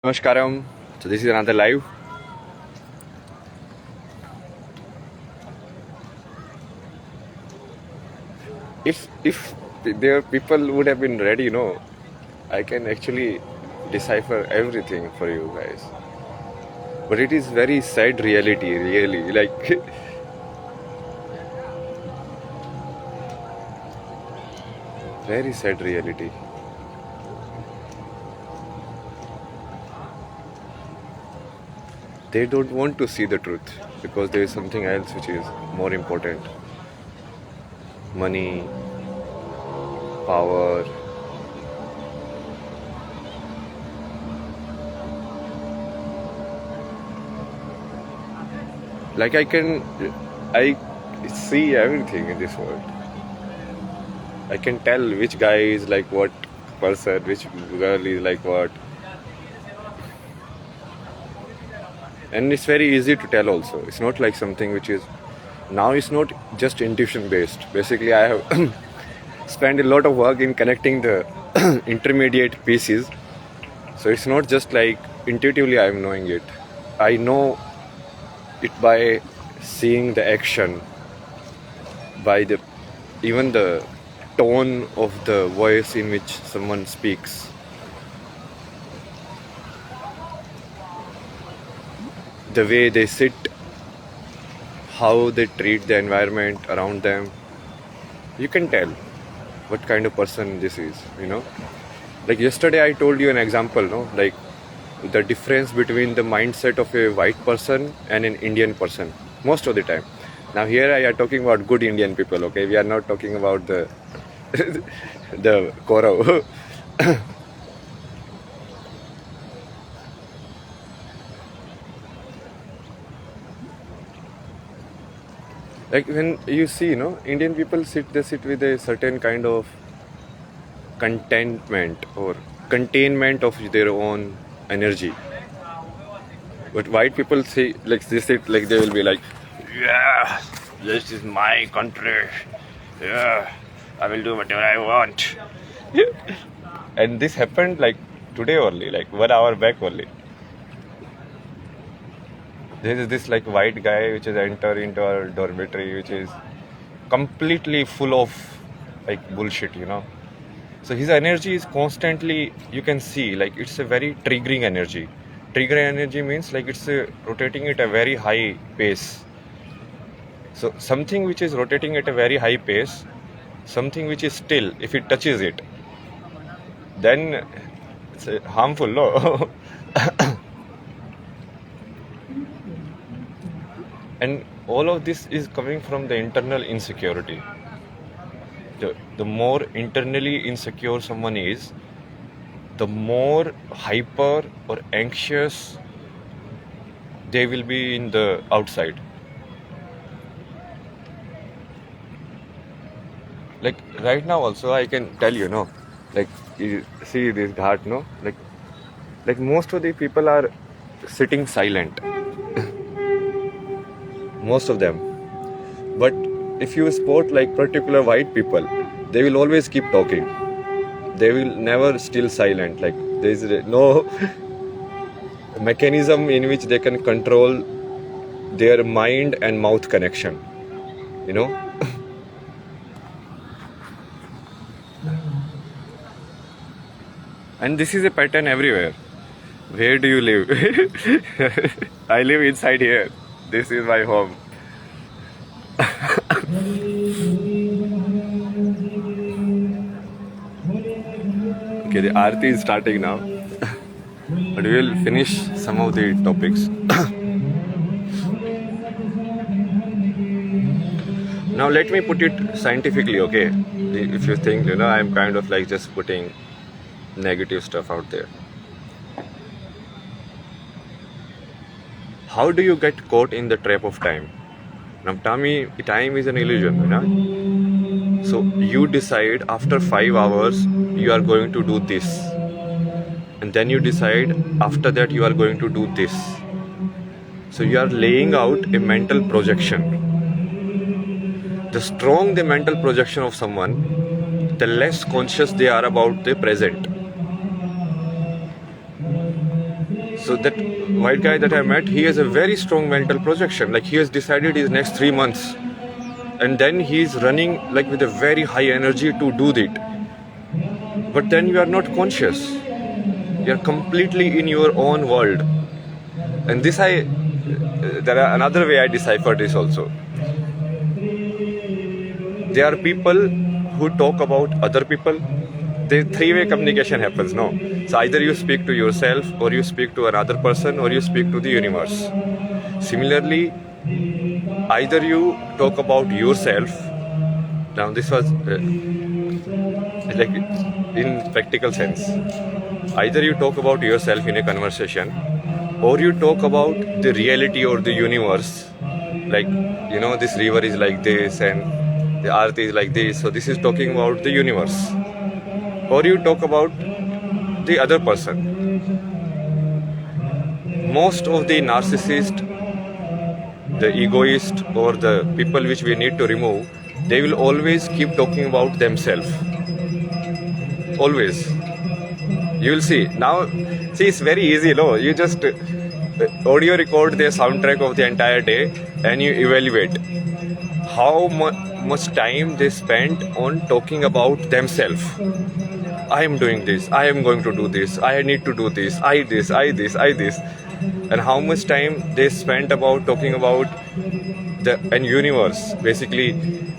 Namaskaram. So this is another live. If there people would have been ready, I can actually decipher everything for you guys. But it is very sad reality, really. Like very sad reality. They don't want to see the truth because there is something else which is more important. Money, power. Like I see everything in this world. I can tell which guy is like what person, which girl is like what. And it's very easy to tell also. It's not like something which is, now it's not just intuition based. Basically, I have spent a lot of work in connecting the intermediate pieces. So it's not just like intuitively I'm knowing it. I know it by seeing the action, by the even the tone of the voice in which someone speaks. The way they sit, how they treat the environment around them. You can tell what kind of person this is. Like yesterday I told you an example, no? Like the difference between the mindset of a white person and an Indian person most of the time. Now here I are talking about good Indian people, okay? We are not talking about the the Kaurav. Like when you see, Indian people they sit with a certain kind of contentment or containment of their own energy. But white people see, like they sit, like they will be like, yeah, this is my country. Yeah, I will do whatever I want. And this happened like today only, like 1 hour back only. There is this like white guy which has entered into our dormitory, which is completely full of like bullshit. So his energy is constantly, you can see, like it's a very triggering energy. Triggering energy means like it's rotating at a very high pace. So something which is rotating at a very high pace, something which is still, if it touches it, then it's harmful, no? And all of this is coming from the internal insecurity. The more internally insecure someone is, the more hyper or anxious they will be in the outside. Like right now also I can tell you, like you see this ghat, like most of the people are sitting silent. Most of them. But if you spot like particular white people, they will always keep talking. They will never still silent. Like there is no mechanism in which they can control their mind and mouth connection. And this is a pattern everywhere. Where do you live? I live inside here. This is my home. Okay, the Aarti is starting now. But we will finish some of the topics. Now let me put it scientifically, okay? If you think, I'm kind of like just putting negative stuff out there. How do you get caught in the trap of time? Now tell me, time is an illusion, So you decide after 5 hours you are going to do this. And then you decide after that you are going to do this. So you are laying out a mental projection. The strong the mental projection of someone, the less conscious they are about the present. So that white guy that I met, he has a very strong mental projection. Like he has decided his next 3 months, and then he's running like with a very high energy to do it. But then you are not conscious. You are completely in your own world. And this there are another way I decipher this also. There are people who talk about other people. The three-way communication happens, no? So either you speak to yourself, or you speak to another person, or you speak to the universe. Similarly, either you talk about yourself. Now this was like in practical sense. Either you talk about yourself in a conversation, or you talk about the reality or the universe. Like, this river is like this and the earth is like this. So this is talking about the universe. Or you talk about the other person. Most of the narcissist, the egoist, or the people which we need to remove, they will always keep talking about themselves. Always. You will see. Now, it's very easy, no? You just audio record the soundtrack of the entire day and you evaluate how much time they spent on talking about themselves. I am doing this, I am going to do this, I need to do this, I this. And how much time they spent about talking about the universe. Basically,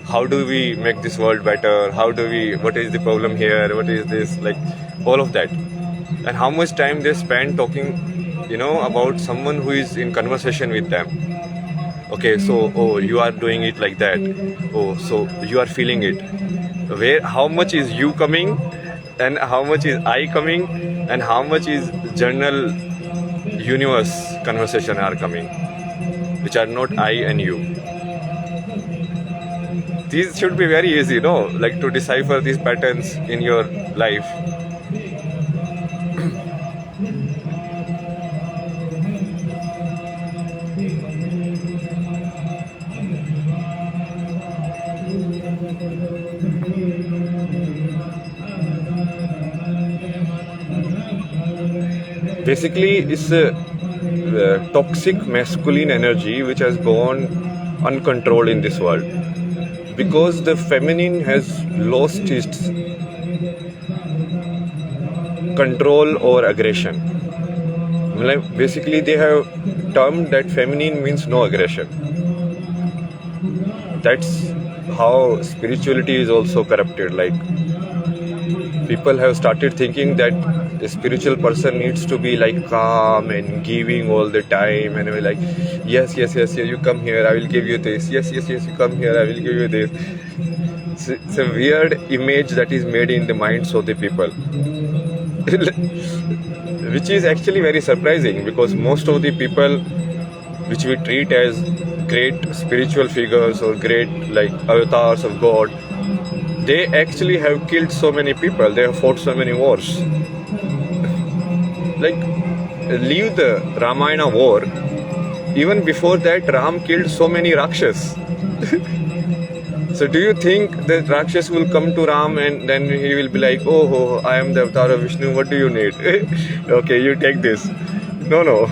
how do we make this world better? What is the problem here? What is this? Like, all of that. And how much time they spend talking, about someone who is in conversation with them. Okay, so, you are doing it like that. Oh, so you are feeling it. How much is you coming? And how much is I coming, and how much is general universe conversation are coming, which are not I and you. These should be very easy, no? Like to decipher these patterns in your life. Basically, it's a toxic masculine energy which has gone uncontrolled in this world, because the feminine has lost its control or aggression. Like, basically, they have termed that feminine means no aggression. That's how spirituality is also corrupted. Like, people have started thinking that a spiritual person needs to be like calm and giving all the time, and we're like, yes, you come here, I will give you this. Yes, you come here, I will give you this. It's a weird image that is made in the minds of the people, which is actually very surprising, because most of the people which we treat as great spiritual figures or great like avatars of God, they actually have killed so many people, they have fought so many wars. Like, leave the Ramayana war. Even before that, Ram killed so many Rakshas. So do you think that Rakshas will come to Ram and then he will be like, oh, I am the avatar of Vishnu, what do you need? Okay, you take this. No.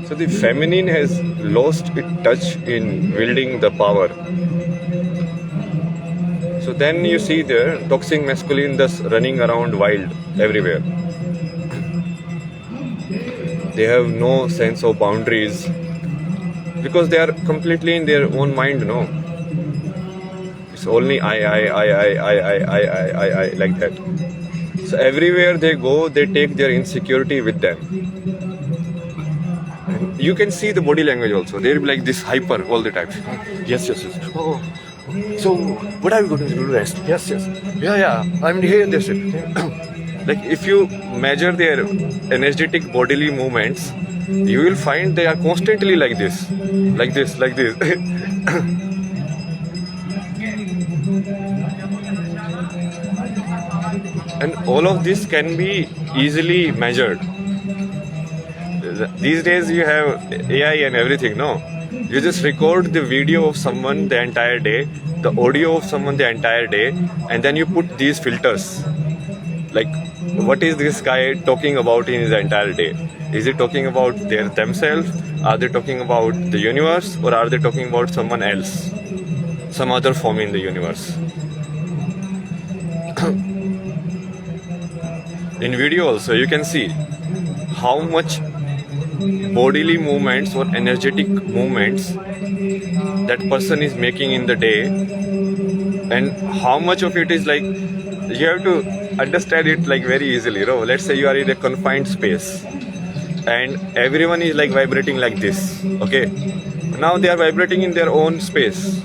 So the feminine has lost its touch in wielding the power. So then you see the toxic masculine thus running around wild everywhere. They have no sense of boundaries, because they are completely in their own mind, no? It's only I, like that. So everywhere they go, they take their insecurity with them. And you can see the body language also. They'll be like this hyper all the time. Yes. Oh. So, what are we going to do next? Yes. Yeah, I'm here in this. Like, if you measure their energetic bodily movements, you will find they are constantly like this. And all of this can be easily measured. These days you have AI and everything, no? You just record the video of someone the entire day, the audio of someone the entire day, and then you put these filters. like, what is this guy talking about in his entire day? Is he talking about themselves? Are they talking about the universe, or are they talking about someone else, some other form in the universe? In video also you can see how much bodily movements or energetic movements that person is making in the day, and how much of it is like, you have to understand it like very easily. You know, let's say you are in a confined space and everyone is like vibrating like this. Okay, now they are vibrating in their own space,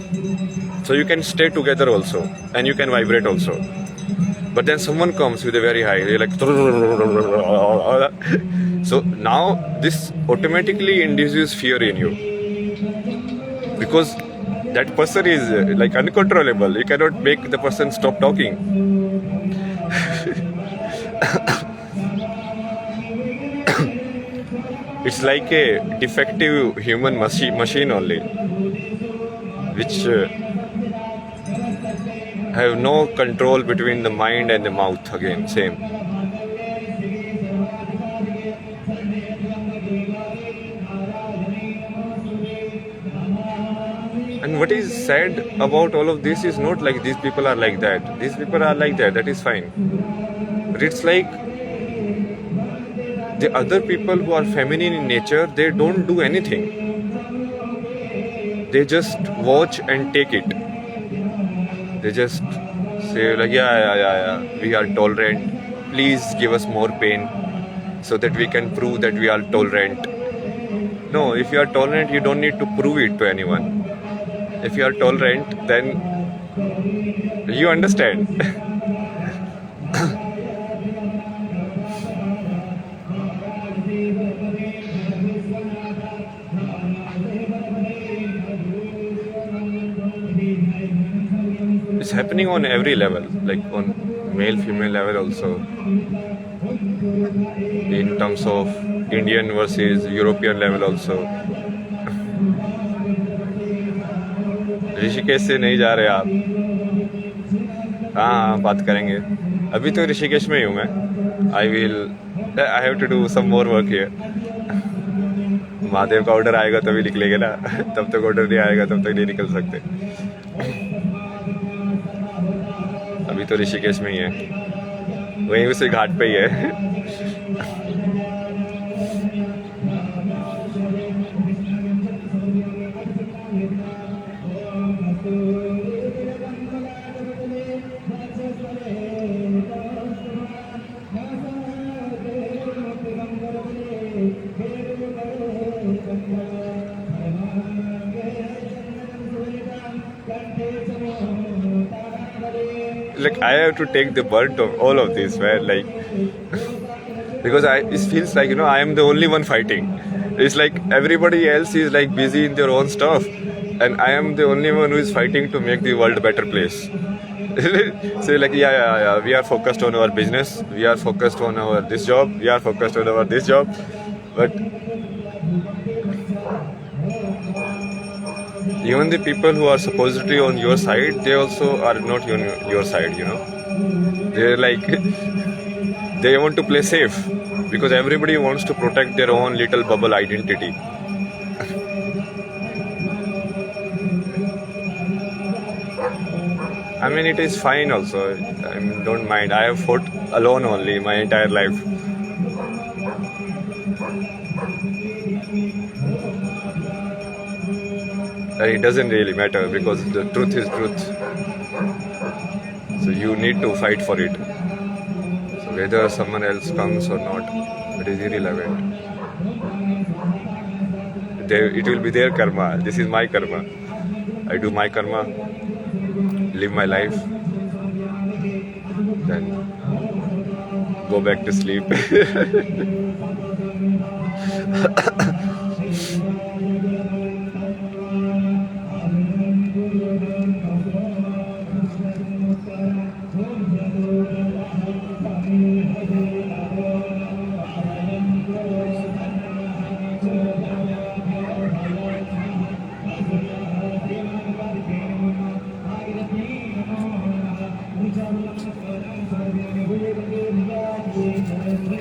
so you can stay together also and you can vibrate also. But then someone comes with a very high, you're like, so now this automatically induces fear in you, because that person is like uncontrollable. You cannot make the person stop talking. It's like a defective human machine only, which have no control between the mind and the mouth. Again, same. And what is sad about all of this is not like these people are like that. These people are like that. That is fine. But it's like the other people who are feminine in nature, they don't do anything. They just watch and take it. They just say like, yeah, we are tolerant. Please give us more pain so that we can prove that we are tolerant. No, if you are tolerant, you don't need to prove it to anyone. If you are tolerant, then you understand. It's happening on every level, like on male female level also, in terms of Indian versus European level also. Rishikesh से नहीं जा रहे आप? हाँ, बात करेंगे. अभी तो ऋषिकेश में ही हूँ मैं. I have to do some more work here. Mahadev का ऑर्डर आएगा तभी निकलेंगे ना. तब तक ऑर्डर नहीं आएगा तब तक नहीं निकल सकते. अभी तो ऋषिकेश में ही है, वहीं उसी घाट पे ही है. Like, I have to take the brunt of all of this, where like, because it feels like, you know, I am the only one fighting. It's like everybody else is like busy in their own stuff, and I am the only one who is fighting to make the world a better place. So like, yeah, we are focused on our business, we are focused on our this job, we are focused on our this job, but even the people who are supposedly on your side, they also are not on your side, you know. They're like, they want to play safe, because everybody wants to protect their own little bubble identity. I mean, it is fine also. I mean, don't mind. I have fought alone only my entire life. It doesn't really matter, because the truth is truth. So you need to fight for it. So whether someone else comes or not, it is irrelevant. It will be their karma. This is my karma. I do my karma, live my life, then go back to sleep. I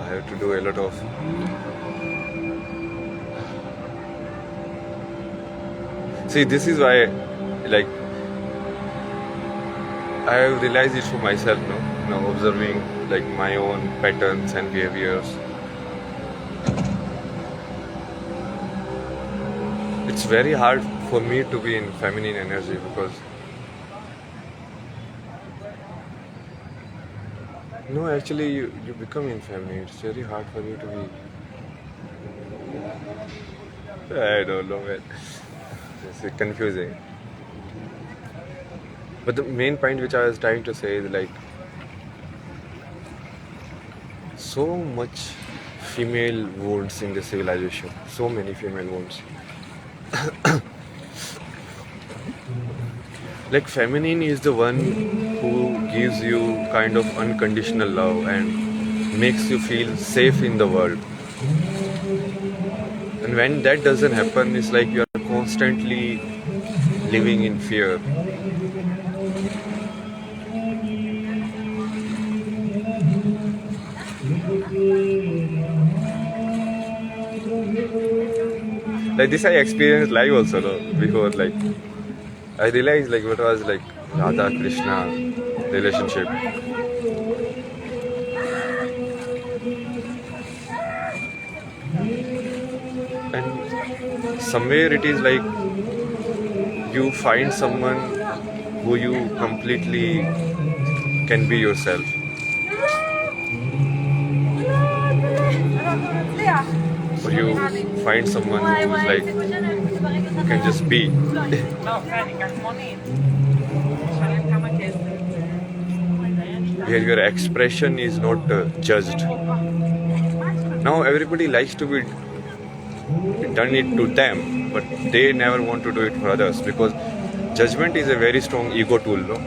have to do a lot of. See, this is why, like, I have realized it for myself, no? Now observing like my own patterns and behaviors. It's very hard for me to be in feminine energy because no, actually, you become in feminine. It's very hard for you to be. I don't know, man. It's confusing. But the main point which I was trying to say is like so much female wounds in the civilization. So many female wounds. Like feminine is the one who gives you kind of unconditional love and makes you feel safe in the world. And when that doesn't happen, it's like you are constantly living in fear. Like this I experienced live also though, before, like I realized like what was like Radha Krishna relationship. And somewhere it is like you find someone who you completely can be yourself. Or you find someone who's like can just be. Where your expression is not judged. Now everybody likes to be done it to them, but they never want to do it for others because judgment is a very strong ego tool, no?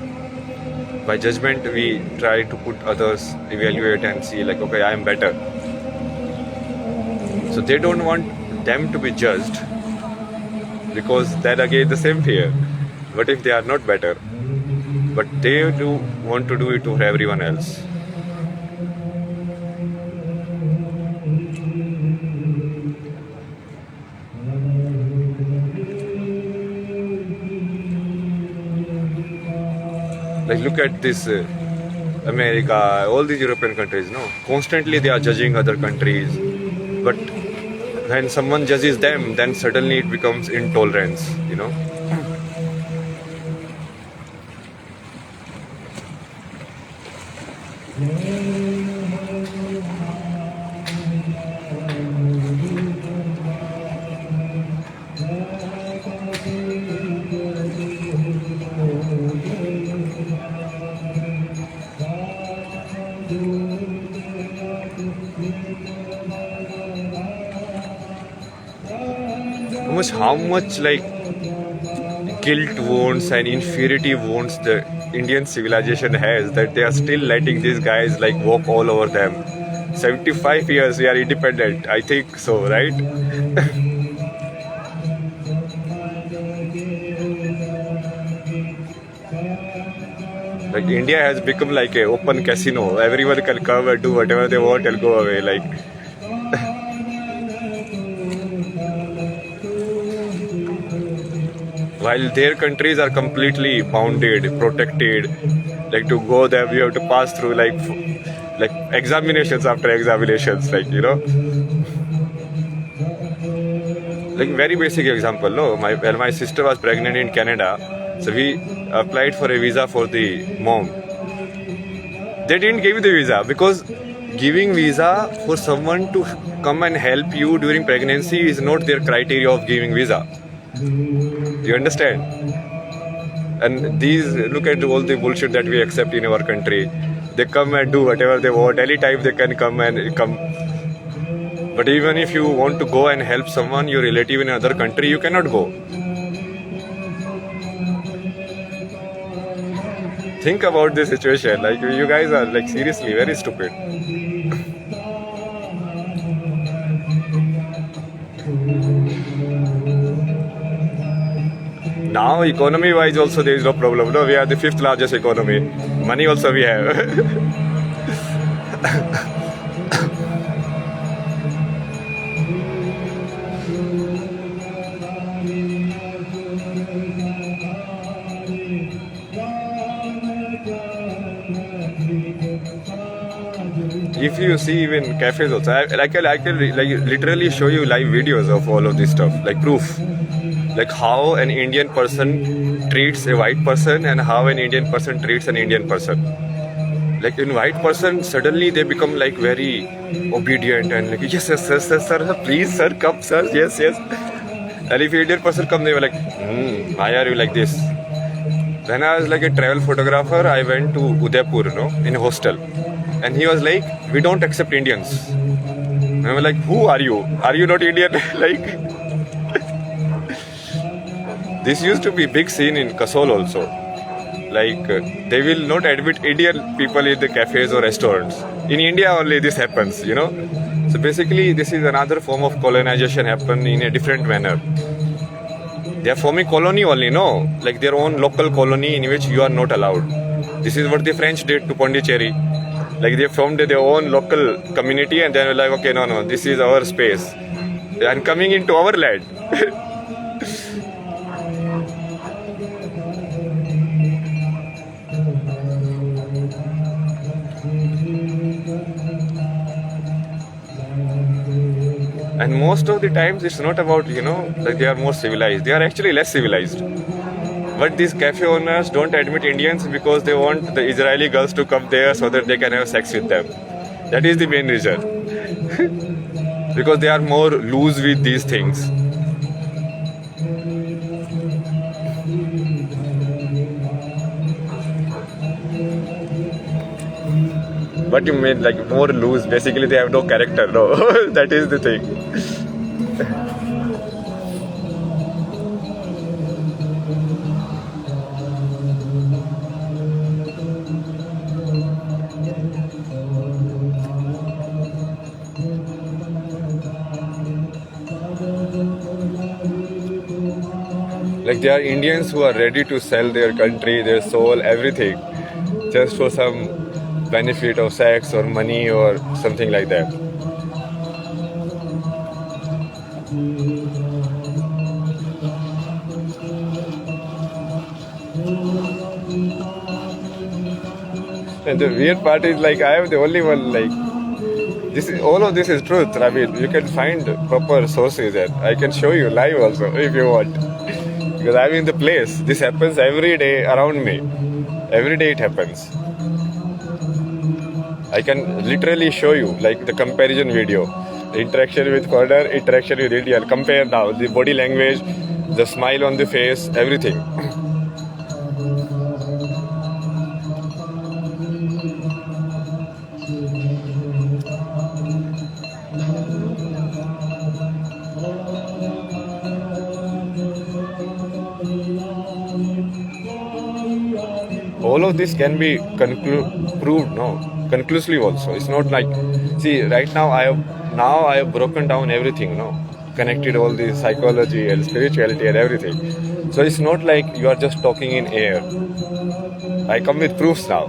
By judgment we try to put others, evaluate and see like, okay, I am better. So they don't want them to be judged because then again the same fear. What if they are not better? But they do want to do it to everyone else. Like look at this America, all these European countries, no? Constantly they are judging other countries. But when someone judges them, then suddenly it becomes intolerance, you know? How much like guilt wounds and inferiority wounds the Indian civilization has that they are still letting these guys like walk all over them. 75 years we are independent, I think so, right? Like India has become like an open casino. Everyone can come and do whatever they want and go away. Like while their countries are completely bounded, protected, like to go there we have to pass through like examinations after examinations, like you know. Like very basic example, no? When my sister was pregnant in Canada, so we applied for a visa for the mom. They didn't give the visa because giving visa for someone to come and help you during pregnancy is not their criteria of giving visa. You understand? And these, look at all the bullshit that we accept in our country. They come and do whatever they want. Anytime they can come and come. But even if you want to go and help someone, your relative in another country, you cannot go. Think about this situation. Like you guys are like seriously very stupid. Now economy wise also there is no problem. No, we are the fifth largest economy. Money also we have. If you see even cafes also, I can like literally show you live videos of all of this stuff, like proof, like how an Indian person treats a white person and how an Indian person treats an Indian person. Like in white person, suddenly they become like very obedient and like yes, yes, yes, yes, sir, please, sir, come, sir, yes, yes. And if Indian person come, they were like, why are you like this? When I was like a travel photographer, I went to Udaipur, in a hostel. And he was like, we don't accept Indians. And I was like, who are you? Are you not Indian? Like, this used to be big scene in Kasol also. Like, they will not admit Indian people in the cafes or restaurants. In India only this happens, So basically, this is another form of colonization happen in a different manner. They are forming colony only, no? Like their own local colony in which you are not allowed. This is what the French did to Pondicherry. Like they formed their own local community and then were like, okay, no, this is our space. They are coming into our land. And most of the times it's not about, like they are more civilized. They are actually less civilized. But these cafe owners don't admit Indians because they want the Israeli girls to come there so that they can have sex with them. That is the main reason. Because they are more loose with these things. What you mean, like more loose? Basically, they have no character. No, that is the thing. Like they are Indians who are ready to sell their country, their soul, everything, just for some benefit of sex or money or something like that. And the weird part is like I am the only one like this. All of this is truth. I mean, you can find proper sources and I can show you live also if you want. Because I'm in the place. This happens every day around me. Every day it happens. I can literally show you like the comparison video. The interaction with foreigner, interaction with Indian. Compare now the body language, the smile on the face, everything. All of this can be proved, conclusively also. It's not like, see, right now I have broken down everything, connected all the psychology and spirituality and everything. So it's not like you are just talking in air. I come with proofs now.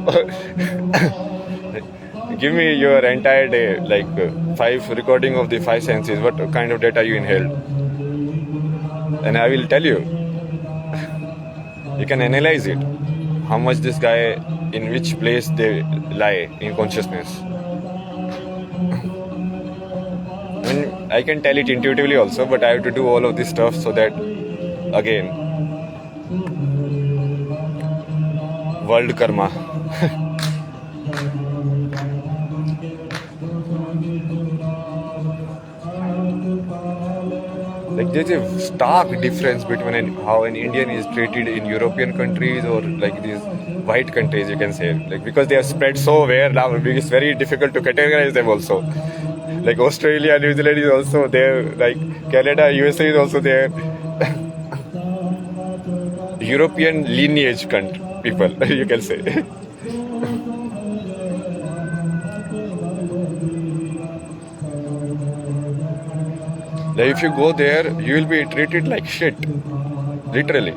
Give me your entire day, like 5 recording of the 5 senses, what kind of data you inhaled. And I will tell you. You can analyze it. How much this guy, in which place they lie in consciousness. I mean, I can tell it intuitively also, but I have to do all of this stuff so that, again, world karma. Like there's a stark difference between how an Indian is treated in European countries or like these white countries, you can say. Like because they are spread so where now it's very difficult to categorize them also. Like Australia, New Zealand is also there. Like Canada, USA is also there. European lineage people, you can say. Like if you go there, you will be treated like shit, literally.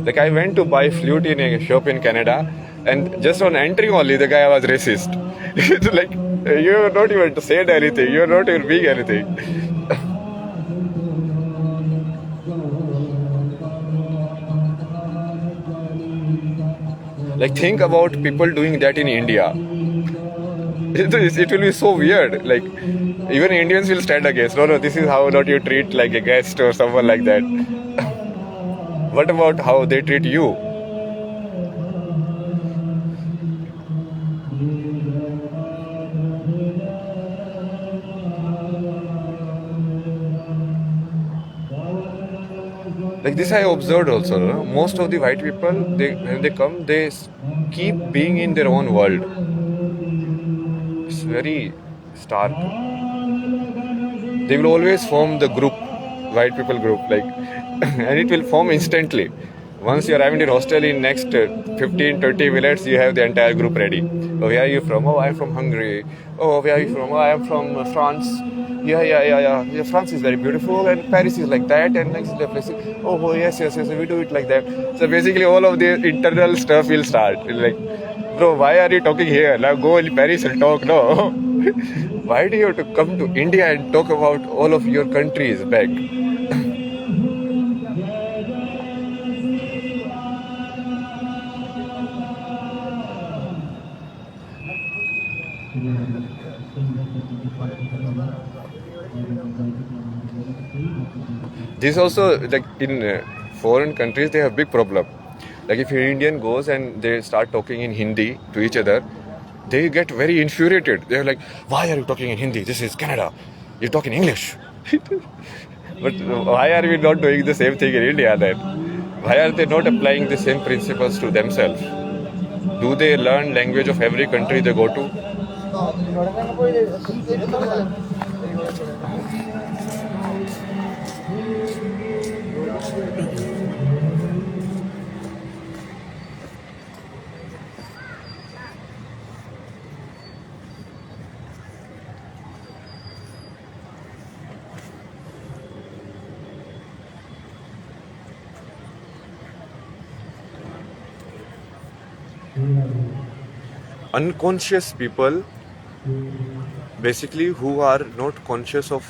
Like I went to buy flute in a shop in Canada, and just on entering only, the guy was racist. It's like you're not even said anything. You're not even being anything. Like think about people doing that in India. It will be so weird. Like even Indians will stand against. No, no, this is how not you treat like a guest or someone like that. What about how they treat you? Like this I observed also. No? Most of the white people, when they come, they keep being in their own world. It's very stark. They will always form the group, white people group, like, and it will form instantly. Once you arrive in your hostel, in next 15-20 minutes, you have the entire group ready. Oh, where are you from? Oh, I'm from Hungary. Oh, where are you from? Oh, I'm from France. Yeah. France is very beautiful, and Paris is like that, and next place. Oh, yes. We do it like that. So basically, all of the internal stuff will start. Like, bro, why are you talking here? Now go in Paris and talk. No. Why do you have to come to India and talk about all of your countries back? This also, like in foreign countries, they have big problem. Like if an Indian goes and they start talking in Hindi to each other, they get very infuriated. They're like, why are you talking in Hindi? This is Canada. You're talking English. But why are we not doing the same thing in India then? Why are they not applying the same principles to themselves? Do they learn language of every country they go to? Unconscious people, basically, who are not conscious of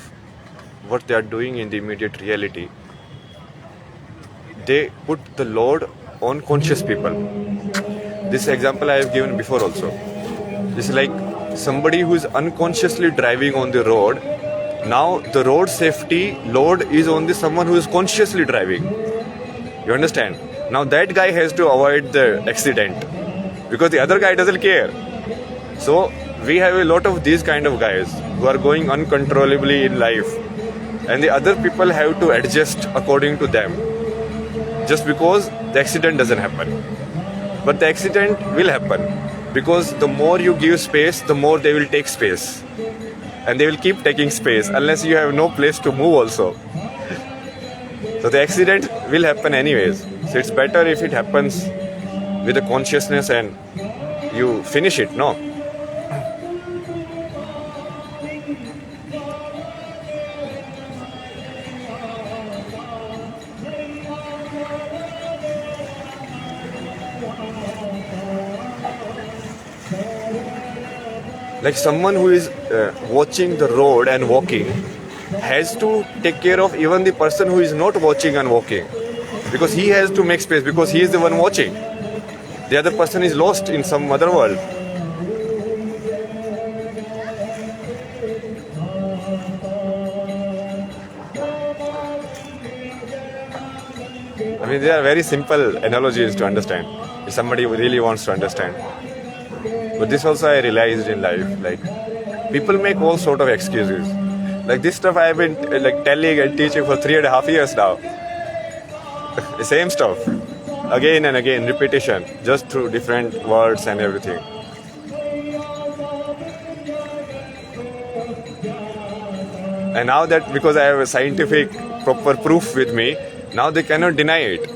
what they are doing in the immediate reality, they put the load on conscious people. This example I have given before also. This is like somebody who is unconsciously driving on the road. Now the road safety load is on the someone who is consciously driving. You understand? Now that guy has to avoid the accident because the other guy doesn't care. So we have a lot of these kind of guys who are going uncontrollably in life, and the other people have to adjust according to them just because the accident doesn't happen. But the accident will happen because the more you give space, the more they will take space, and they will keep taking space unless you have no place to move also. So the accident will happen anyways. So it's better if it happens with a consciousness and you finish it, no? Like someone who is watching the road and walking has to take care of even the person who is not watching and walking, because he has to make space because he is the one watching. The other person is lost in some other world. I mean, they are very simple analogies to understand if somebody really wants to understand. But this also I realized in life, like people make all sort of excuses. Like this stuff I have been like telling and teaching for 3.5 years now. The same stuff, again and again, repetition, just through different words and everything. And now that because I have a scientific proper proof with me, now they cannot deny it.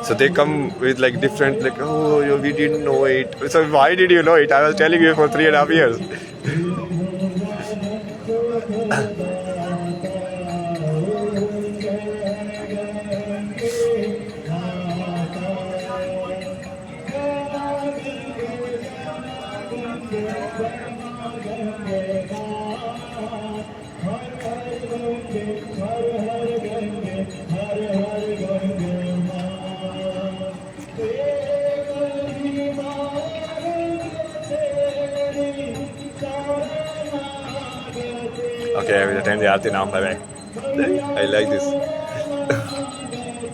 So they come with like different, like, oh, we didn't know it. So why did you know it? I was telling you for 3.5 years. Okay, I will attend the Aarti now. Bye bye. I like this.